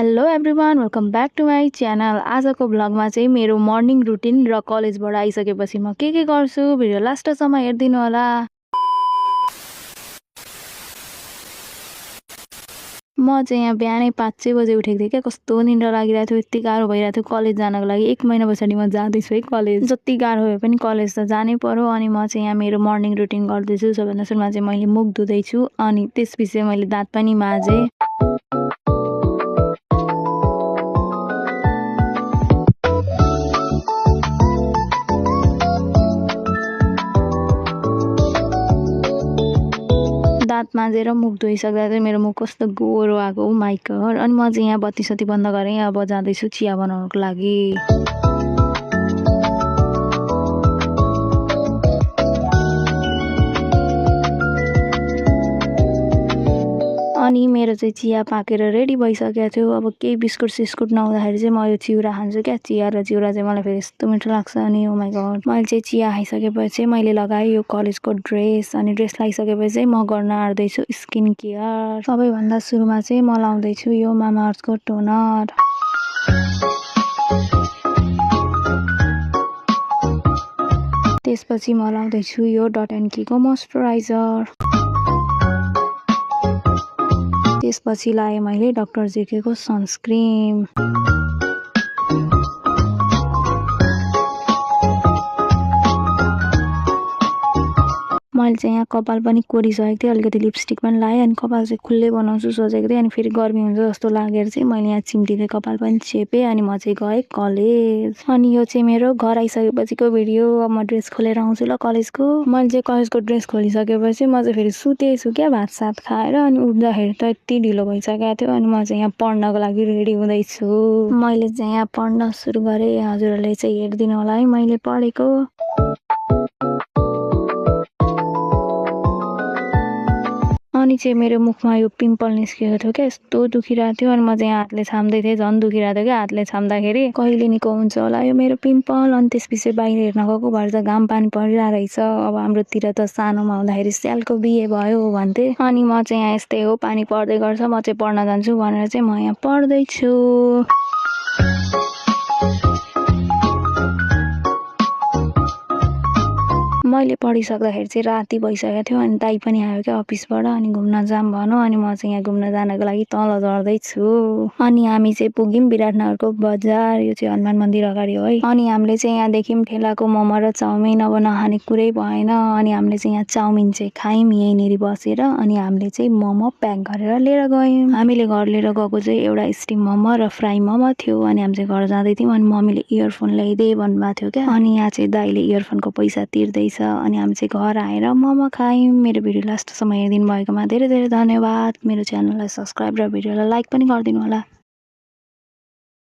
Hello everyone, welcome back to my channel. आजको भ्लगमा चाहिँ मेरो मर्निङ रुटिन र कलेजबाट आइसकेपछि म के गर्छु भिडियो लास्टसम्म हेरिदिनु होला। म चाहिँ यहाँ बिहानै 5 बजे उठेको थिएँ क्या। कस्तो निन्द्रा लागिरहेको थियो, यति गाह्रो भइरहेको थियो कलेज जानको लागि। 1 महिना पछाडि म जाँदैछु है कलेज। जति गाह्रो भए पनि कलेज त जानै पर्यो। अनि म चाहिँ यहाँ मेरो मर्निङ रुटिन गर्दैछु। सबभन्दा सुरुमा चाहिँ मैले मुख धुँदैछु, अनि त्यसपछि मैले दाँत पनि माझेँ। दाँत माझेर मुख धोइसक्दा चाहिँ मेरो मुख कस्तो गोरो आएको हो माइ गॉड। अनि म चाहिँ यहाँ बत्ती बन्द गरेँ। अब जाँदैछु चिया बनाउनको लागि। अनि मेरो चाहिँ चिया पाकेर रेडी भइसकेको थियो। अब केही बिस्कुट सिस्कुट नहुँदाखेरि चाहिँ म यो चिउरा खान्छु क्या। चिया र चिउरा चाहिँ मलाई फेरि यस्तो मिठो लाग्छ। अनि ओ माइ गॉड, मैले चाहिँ चिया खाइसकेपछि मैले लगाएँ यो कलेजको ड्रेस। अनि ड्रेस लगाइसकेपछि चाहिँ म गर्न आँट्दैछु स्किन केयर। सबैभन्दा सुरुमा चाहिँ म लाउँदैछु यो मामाअर्थको टोनर। त्यसपछि म लाउँदैछु यो डट एन्ड कीको मोइस्चराइजर। त्यसपछि लाएँ मैले डक्टर जेकेको सनस्क्रिन। मैले चाहिँ यहाँ कपाल पनि कोरिसकेको थिएँ, अलिकति लिपस्टिक पनि लाएँ। अनि कपाल चाहिँ खुल्लै बनाउँछु सोचेको थिएँ। अनि फेरि गर्मी हुन्छ जस्तो लागेर चाहिँ मैले यहाँ चिम्टीले कपाल पनि चेपेँ। अनि म चाहिँ गएँ कलेज। अनि यो चाहिँ मेरो घर आइसकेपछिको भिडियो। अब म ड्रेस खोलेर आउँछु ल कलेजको। मैले चाहिँ कलेजको ड्रेस खोलिसकेपछि म चाहिँ फेरि सुतेछु क्या भात सात खाएर। अनि उठ्दाखेरि त यति ढिलो भइसकेको थियो। अनि म चाहिँ यहाँ पढ्नको लागि रेडी हुँदैछु। मैले चाहिँ यहाँ पढ्न सुरु गरेँ। हजुरहरूले चाहिँ हेरिदिनु होला है मैले पढेको। अनि चाहिँ मेरो मुखमा यो पिम्पल निस्केको थियो क्या, यस्तो दुखिरहेको थियो। अनि म चाहिँ हातले छाम्दै थिएँ, झन् दुखिरहेको थियो क्या हातले छाम्दाखेरि। कहिले निको हुन्छ होला यो मेरो पिम्पल। अनि त्यसपछि बाहिर हेर्न गएको भएर त घाम पानी परिरहेको रहेछ। अब हाम्रोतिर त सानोमा हुँदाखेरि स्यालको बिहे भयो भन्थे। अनि म चाहिँ यहाँ यस्तै हो, पानी पर्दै गर्छ, म चाहिँ पढ्न जान्छु भनेर चाहिँ म यहाँ पढ्दैछु। मैले पढिसक्दाखेरि चाहिँ राति भइसकेको थियो। अनि दाइ पनि आयो क्या अफिसबाट। अनि घुम्न जाऊँ भनौँ। अनि म चाहिँ यहाँ घुम्न जानको लागि तल झर्दैछु। अनि हामी चाहिँ पुग्यौँ विराटनगरको बजार। यो चाहिँ हनुमान मन्दिर अगाडि हो है। अनि हामीले चाहिँ यहाँ देख्यौँ ठेलाको मोमो र चाउमिन। अब नखाने कुरै भएन। अनि हामीले चाहिँ यहाँ चाउमिन चाहिँ खायौँ यहीँनिर बसेर। अनि हामीले चाहिँ मोमो प्याक गरेर लिएर गयौँ। हामीले घर लिएर गएको चाहिँ एउटा स्टिम मोमो र फ्राई मोमो थियो। अनि हामी चाहिँ घर जाँदै थियौँ। अनि मम्मीले इयरफोन ल्याइदे भन्नुभएको थियो क्या। अनि यहाँ चाहिँ दाइले इयरफोनको पैसा तिर्दैछ। अनि हामी चाहिँ घर आएर मोमो खायौँ। मेरो भिडियो लास्टसम्म हेरिदिनु भएकोमा धेरै धेरै धन्यवाद। मेरो च्यानललाई सब्सक्राइब र भिडियोलाई लाइक पनि गरिदिनु होला।